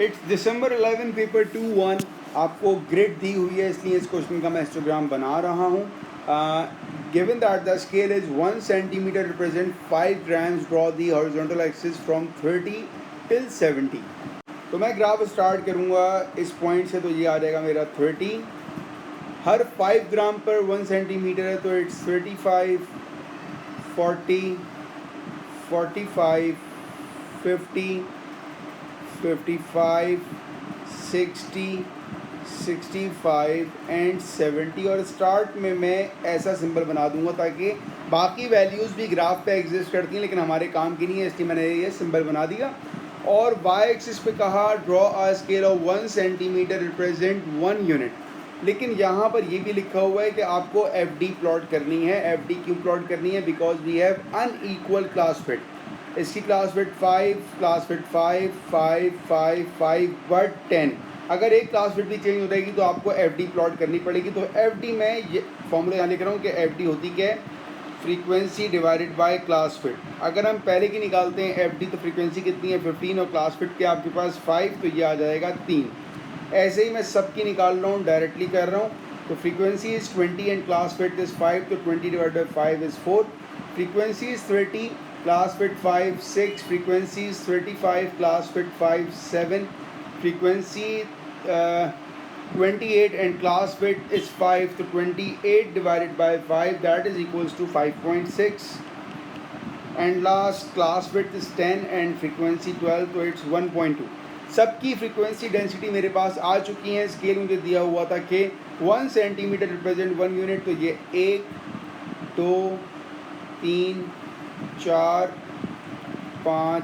It's December 11 paper 2-1। आपको grid दी हुई है, इसलिए इस क्वेश्चन का मैं हिस्टोग्राम बना रहा हूँ। Given that the scale is 1 centimetre represent 5 grams, draw the horizontal axis from 30 till 70। तो मैं ग्राफ स्टार्ट करूँगा इस पॉइंट से, तो ये आ जाएगा मेरा 30। हर 5 ग्राम पर 1 सेंटीमीटर है, तो इट्स 35, 40, 45, 50, 55, 60, 65 एंड 70। और स्टार्ट में मैं ऐसा सिंबल बना दूंगा ताकि बाकी वैल्यूज़ भी ग्राफ पे एग्जिस्ट करती हैं, लेकिन हमारे काम की नहीं है, इसलिए मैंने ये सिंबल बना दिया। और वाई एक्सिस पे कहा draw a scale of 1 centimetre represent 1 unit. लेकिन यहाँ पर ये भी लिखा हुआ है कि आपको एफ डी प्लॉट करनी है। एफ डी क्यों प्लॉट करनी है? Because we have unequal class fit. इसकी class fit 5, class fit 5, 5, 5, 5 but 10। अगर एक क्लास फिट भी चेंज हो जाएगी तो आपको एफ डी प्लॉट करनी पड़ेगी। तो एफ डी में ये फॉर्मूला यहाँ लिख रहा हूँ कि एफ डी होती क्या है? Frequency divided by class fit. अगर हम पहले की निकालते हैं एफ डी, तो फ्रीक्वेंसी कितनी है? 15, और क्लास फिट के आपके पास 5, तो ये आ जाएगा 3। ऐसे ही मैं सबकी निकाल रहा हूँ, डायरेक्टली कर रहा हूँ। तो frequency is 20 and class fit is 5, तो 20 divide by 5 is 4। Frequency is 30, class fit 5, 6। Frequency is 35, class fit 5, 7। Frequency 28 and class width is 5, तो 28 divided by 5 that is equals to 5.6, and last class width is 10 and frequency 12, तो it's 1.2। सबकी frequency density मेरे पास आ चुकी है। Scale मुझे दिया हुआ था कि 1 सेंटीमीटर रिप्रेजेंट 1 यूनिट, तो ये 1, 2, 3, 4, 5,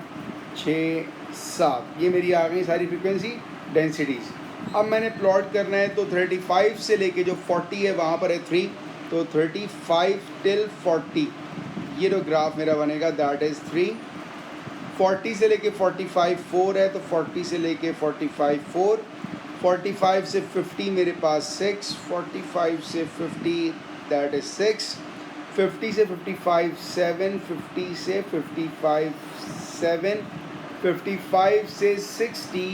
6, 7, ये मेरी आ गई सारी फ्रीक्वेंसी डेंसिटीज़। अब मैंने प्लॉट करना है, तो 35 से लेके जो 40 है वहाँ पर है 3, तो 35 टिल 40 ये जो ग्राफ मेरा बनेगा दैट इज़ 3। 40 से लेके 45 4 है, तो 40 से लेके 45 4। 45 से 50 मेरे पास 6, 45 से 50 दैट इज़ 6। 50 से 55 7, 50 से 55 7, 55 से 60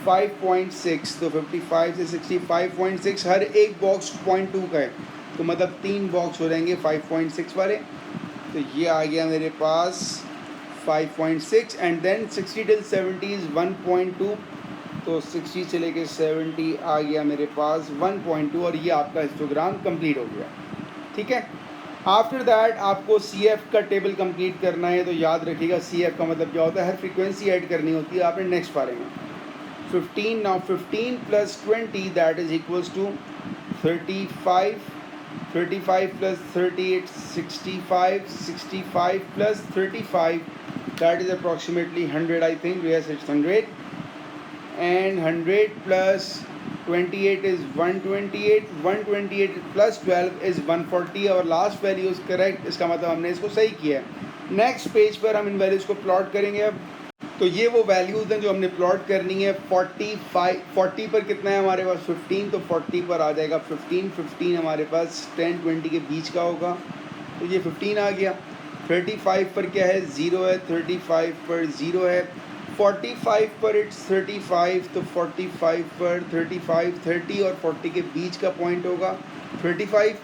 5.6, तो 55 से 60 5.6। हर एक बॉक्स 0.2 का है, तो मतलब 3 बॉक्स हो जाएंगे 5.6 वाले। तो ये आ गया मेरे पास 5.6 एंड देन 60 टिल 70 इज़ 1.2, तो 60 से लेके 70 आ गया मेरे पास 1.2, और ये आपका हिस्टोग्राम कंप्लीट हो गया। ठीक है। आफ्टर दैट आपको सी एफ का टेबल कंप्लीट करना है। तो याद रखिएगा सी एफ का मतलब क्या होता है, हर फ्रीक्वेंसी ऐड करनी होती है आपने नेक्स्ट बारे में। 15, now 15 plus 20 that is equals to 35, 35 plus 30 it's 65, 65 plus 35 that is approximately 100, I think, yes it's 100, and 100 plus 28 is 128, 128 plus 12 is 140। और लास्ट वैल्यू इज़ करेक्ट, इसका मतलब हमने इसको सही किया है। नेक्स्ट पेज पर हम इन वैल्यूज़ को प्लॉट करेंगे। अब तो ये वो वैल्यूज़ हैं जो हमने प्लॉट करनी है। 40 पर कितना है हमारे पास? 15, तो 40 पर आ जाएगा 15। 15 हमारे पास 10 20 के बीच का होगा, तो ये 15 आ गया। 35 पर क्या है? 0 है, 35 पर 0 है। 45 पर इट्स 35, तो 45 पर 35 30 और 40 के बीच का पॉइंट होगा 35।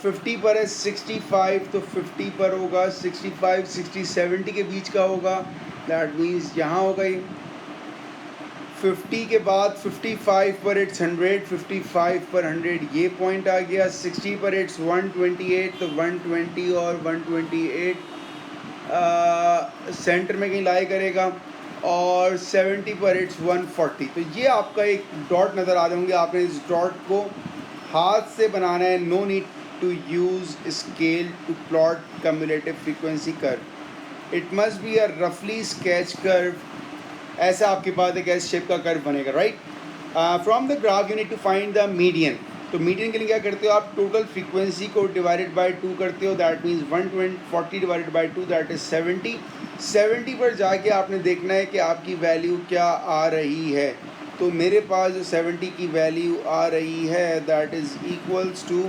50 पर है 65, तो 50 पर होगा 65, 60 70 के बीच का होगा, दैट मीन्स यहाँ होगा ये। 50 के बाद 55 पर इट्स 100, 55 पर 100 ये पॉइंट आ गया। 60 पर इट्स 128, तो 120 और 128 सेंटर में कहीं लाई करेगा। और 70 पर इट्स 140। तो ये आपका एक डॉट नज़र आ जाएंगे। आपने इस डॉट को हाथ से बनाना है, no need to use scale to plot cumulative frequency curve. It must be a रफली स्केच कर्व। ऐसा आपके पास एक एस शेप का कर्व बनेगा, right. From the graph you need to find the median. तो मीडियन के लिए क्या करते हो आप? टोटल फ्रीक्वेंसी को डिवाइडेड बाय 2 करते हो, that means 140 divided by 2 that is 70। 70 पर जाके आपने देखना है कि आपकी वैल्यू क्या आ रही है। तो मेरे पास जो 70 की वैल्यू आ रही है that is equals to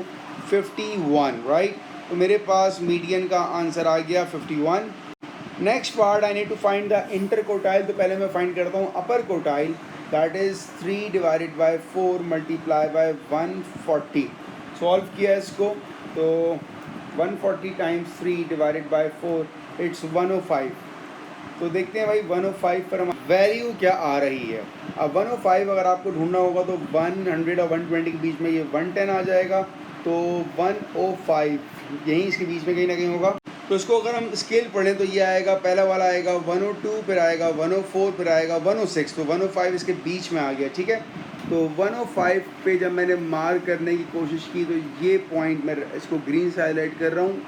51, right. तो मेरे पास मीडियन का आंसर आ गया 51। Next part I need to find the interquartile. तो पहले मैं फाइंड करता हूँ upper quartile, that is 3 divided by 4 multiply by 140। Solve किया इसको तो 140 टाइम्स 3 डिवाइडेड बाय 4 इट्स 105। तो देखते हैं भाई 105 पर हम वैल्यू क्या आ रही है। अब 105 अगर आपको ढूंढना होगा तो 100 और 120 के बीच में ये 110 आ जाएगा, तो 105 यहीं इसके बीच में कहीं ना कहीं होगा। तो इसको अगर हम स्केल पढ़ें तो ये आएगा, पहला वाला आएगा 102, फिर आएगा 104, फिर आएगा 106, तो 105 इसके बीच में आ गया। ठीक है, तो 105 पे जब मैंने मार्क करने की कोशिश की तो ये पॉइंट मैं इसको ग्रीन से हाईलाइट कर रहा हूँ,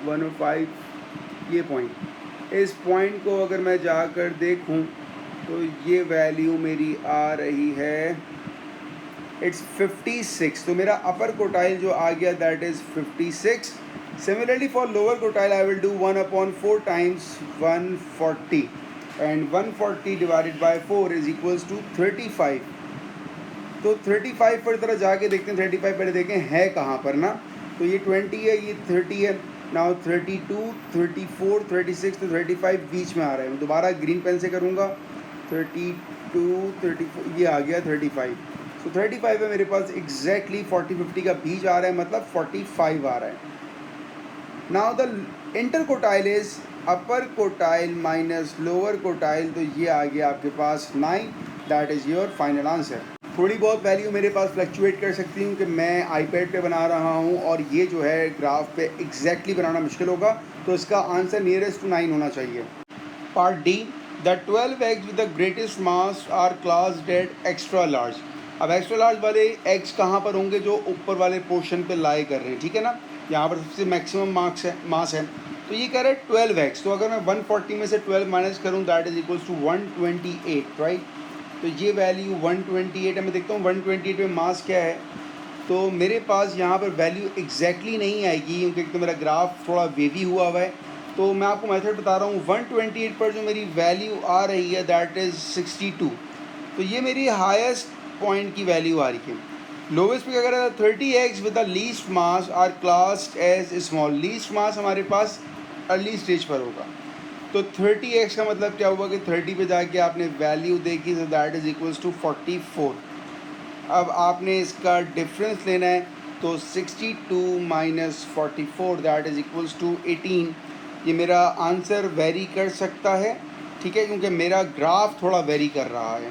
105 ये पॉइंट। इस पॉइंट को अगर मैं जाकर देखूं तो ये वैल्यू मेरी आ रही है, इट्स 56। तो मेरा अपर कोटाइल जो आ गया that is 56। Similarly for lower quartile I will do 1/4 times 140 and 140 divided by 4 is equals to 35। तो 35 पर तरह जाके देखते हैं, 35 पहले देखें है कहाँ पर ना। तो ये 20 है, ये 30 है, नाउ 32, 34, 36, तो 35 बीच में आ रहा है। मैं दोबारा ग्रीन पेन से करूँगा, 32, 34 ये आ गया 35। तो 35 है मेरे पास, एग्जैक्टली 40-50 का बीच आ रहा है, मतलब 45 आ रहा है। Now the inter quartile is upper quartile minus lower quartile, तो ये आ गया आपके पास 9। That is your final answer. थोड़ी बहुत वैल्यू मेरे पास फ्लक्चुएट कर सकती हूँ कि मैं आईपैड पे बना रहा हूँ और ये जो है ग्राफ पे एग्जैक्टली बनाना मुश्किल होगा, तो इसका आंसर नियरेस्ट टू 9 होना चाहिए। Part D, the 12 eggs with the greatest mass are classed at extra large. अब एक्स्ट्रा लार्ज वाले एग्स कहाँ पर होंगे, जो ऊपर वाले पोर्शन पे लाई कर रहे हैं। ठीक है ना, यहाँ पर सबसे मैक्सिमम मास है। तो ये कह रहे हैं 12 एक्स, तो अगर मैं 140 में से 12 माइनस करूँ that is equals to 128, right. तो ये वैल्यू 128 है। मैं देखता हूँ 128 में मास क्या है, तो मेरे पास यहाँ पर वैल्यू एग्जैक्टली नहीं आएगी क्योंकि एक तो मेरा ग्राफ थोड़ा वेवी हुआ हुआ है। तो मैं आपको मेथड बता रहा हूँ, 128 पर जो मेरी वैल्यू आ रही है दैट इज़ 62। तो ये मेरी हाईएस्ट पॉइंट की वैल्यू आ रही है। लोवेस्ट पे अगर 30 eggs with the least mass are classed as small. Least mass हमारे पास अर्ली स्टेज पर होगा, तो 30 एक्स का मतलब क्या हुआ कि 30 पे जाके आपने वैल्यू देखी, तो दैट इज़ इक्वल्स टू 44। अब आपने इसका डिफरेंस लेना है, तो 62 माइनस 44 दैट इज़ इक्वल्स टू 18। ये मेरा आंसर वेरी कर सकता है, ठीक है, क्योंकि मेरा ग्राफ थोड़ा वेरी कर रहा है।